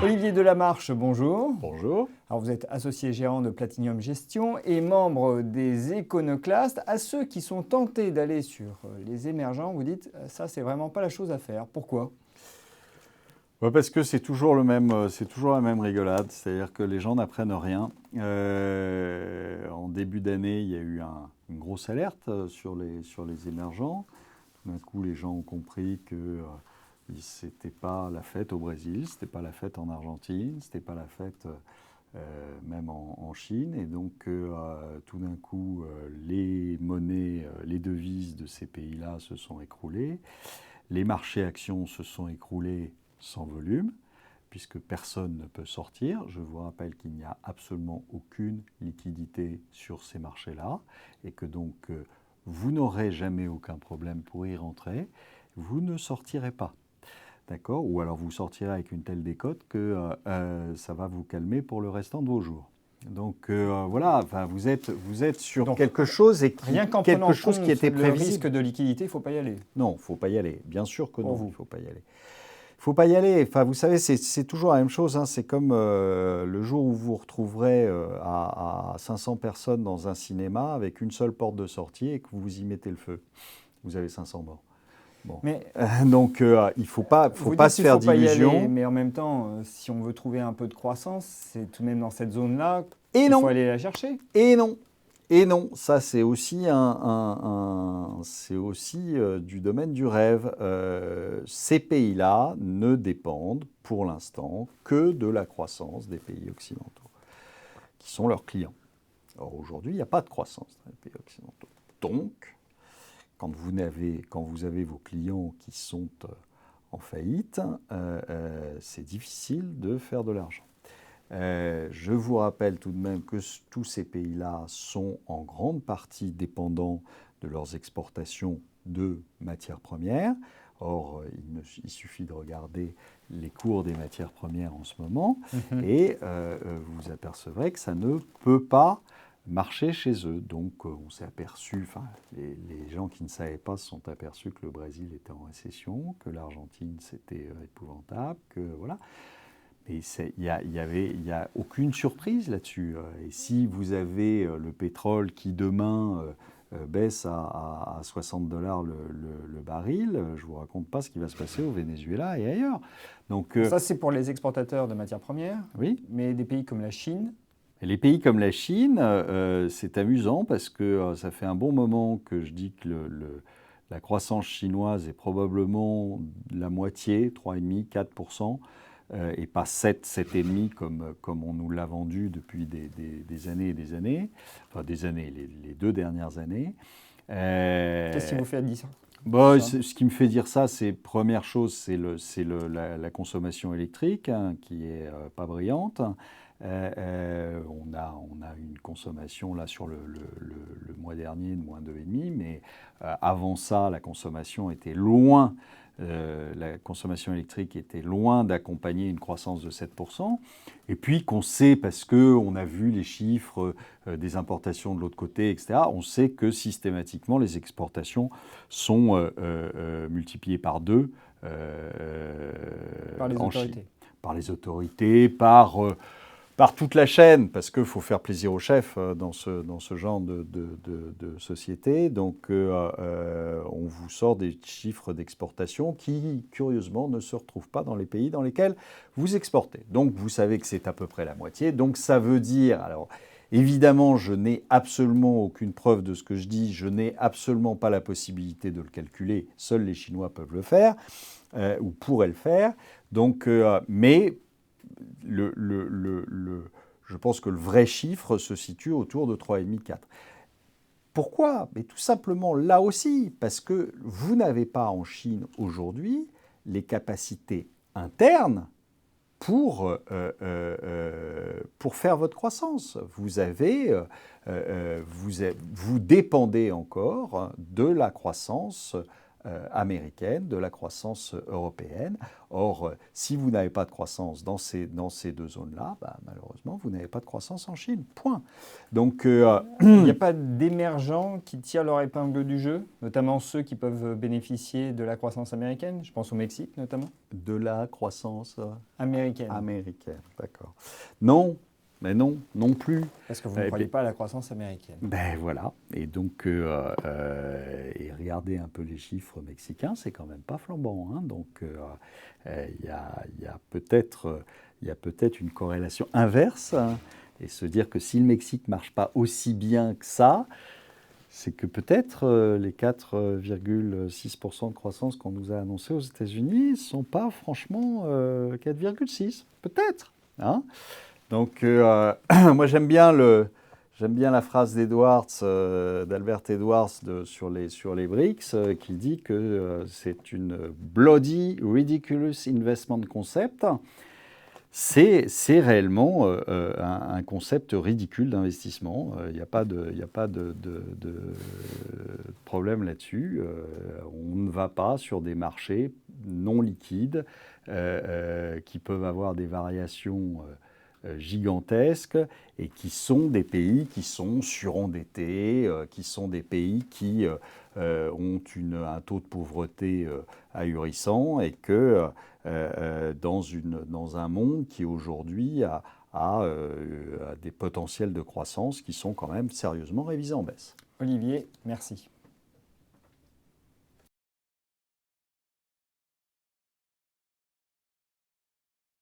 Olivier Delamarche, bonjour. Bonjour. Alors vous êtes associé gérant de Platinum Gestion et membre des Éconoclastes. À ceux qui sont tentés d'aller sur les émergents, vous dites ça c'est vraiment pas la chose à faire. Pourquoi ? Parce que c'est toujours la même rigolade, c'est-à-dire que les gens n'apprennent rien. En début d'année, il y a eu une grosse alerte sur les émergents. D'un coup, les gens ont compris que c'était pas la fête au Brésil, c'était pas la fête en Argentine, c'était pas la fête même en Chine. Et donc, tout d'un coup, les monnaies, les devises de ces pays-là se sont écroulées. Les marchés actions se sont écroulés sans volume, puisque personne ne peut sortir. Je vous rappelle qu'il n'y a absolument aucune liquidité sur ces marchés-là, et que donc vous n'aurez jamais aucun problème pour y rentrer. Vous ne sortirez pas. D'accord ? Ou alors vous sortirez avec une telle décote que ça va vous calmer pour le restant de vos jours. Donc voilà, enfin, vous êtes sur Donc, quelque chose et rien qu'en prenant quelque chose compte qui était le prévisible. risque de liquidité, il ne faut pas y aller. Non, il ne faut pas y aller. Bien sûr que Pour non, vous. il ne faut pas y aller. Il ne faut pas y aller. Enfin, vous savez, c'est toujours la même chose. Hein. C'est comme le jour où vous vous retrouverez à 500 personnes dans un cinéma avec une seule porte de sortie et que vous y mettez le feu. Vous avez 500 morts. Bon. Mais donc, il ne faut pas se faire d'illusions. Mais en même temps, si on veut trouver un peu de croissance, c'est tout de même dans cette zone-là Et qu'il non. faut aller la chercher. Et non. Et non, ça c'est aussi, du domaine du rêve. Ces pays-là ne dépendent pour l'instant que de la croissance des pays occidentaux, qui sont leurs clients. Or aujourd'hui, il n'y a pas de croissance dans les pays occidentaux. Donc, quand vous avez vos clients qui sont en faillite, c'est difficile de faire de l'argent. Je vous rappelle tout de même que tous ces pays-là sont en grande partie dépendants de leurs exportations de matières premières. Or, il suffit de regarder les cours des matières premières en ce moment et vous vous apercevrez que ça ne peut pas marcher chez eux. Donc, on s'est aperçu, enfin, les gens qui ne savaient pas se sont aperçus que le Brésil était en récession, que l'Argentine c'était épouvantable, que voilà. Mais il n'y a aucune surprise là-dessus. Et si vous avez le pétrole qui demain baisse à $60 le baril, je ne vous raconte pas ce qui va se passer au Venezuela et ailleurs. Donc, ça, c'est pour les exportateurs de matières premières. Oui. Mais des pays comme la Chine. Et les pays comme la Chine, c'est amusant parce que ça fait un bon moment que je dis que la croissance chinoise est probablement la moitié, 3,5, 4%. Et pas 7, 7,5 comme on nous l'a vendu depuis des années et des années, enfin des années, les 2 dernières années. Qu'est-ce qui vous fait dire ça ? Ce qui me fait dire ça, c'est première chose, c'est la consommation électrique qui est pas brillante. On a une consommation là sur le mois dernier de moins 2,5, mais avant ça, la consommation était loin. La consommation électrique était loin d'accompagner une croissance de 7%. Et puis qu'on sait, parce qu'on a vu les chiffres des importations de l'autre côté, etc., on sait que systématiquement les exportations sont multipliées par 2 par les en autorités. Chine. Par les autorités, par toute la chaîne, parce qu'il faut faire plaisir aux chefs dans ce genre de société. Donc, on vous sort des chiffres d'exportation qui, curieusement, ne se retrouvent pas dans les pays dans lesquels vous exportez. Donc, vous savez que c'est à peu près la moitié. Donc, ça veut dire... Alors, évidemment, je n'ai absolument aucune preuve de ce que je dis. Je n'ai absolument pas la possibilité de le calculer. Seuls les Chinois peuvent le faire, ou pourraient le faire. Donc, mais... je pense que le vrai chiffre se situe autour de 3,5-4. Pourquoi ? Mais tout simplement là aussi, parce que vous n'avez pas en Chine aujourd'hui les capacités internes pour faire votre croissance. Vous dépendez encore de la croissance américaine, de la croissance européenne. Or, si vous n'avez pas de croissance dans ces deux zones-là, malheureusement, vous n'avez pas de croissance en Chine. Point. Donc, il n'y a pas d'émergents qui tirent leur épingle du jeu, notamment ceux qui peuvent bénéficier de la croissance américaine. Je pense au Mexique notamment. De la croissance américaine. D'accord. Non. Mais non plus. Parce que vous ne croyez pas à la croissance américaine. Ben voilà. Et donc, et regardez un peu les chiffres mexicains, c'est quand même pas flambant. Hein. Donc, il y a peut-être une corrélation inverse. Hein, et se dire que si le Mexique ne marche pas aussi bien que ça, c'est que peut-être les 4,6% de croissance qu'on nous a annoncés aux États-Unis ne sont pas franchement 4,6. Peut-être. Hein. Donc, moi, j'aime bien la phrase d'Albert Edwards sur les BRICS, qui dit que c'est une bloody, ridiculous investment concept. C'est réellement un concept ridicule d'investissement. Il n'y a pas de problème là-dessus. On ne va pas sur des marchés non liquides qui peuvent avoir des variations gigantesques et qui sont des pays qui sont surendettés, qui sont des pays qui ont un taux de pauvreté ahurissant et que dans un monde qui aujourd'hui a des potentiels de croissance qui sont quand même sérieusement révisés en baisse. Olivier, merci.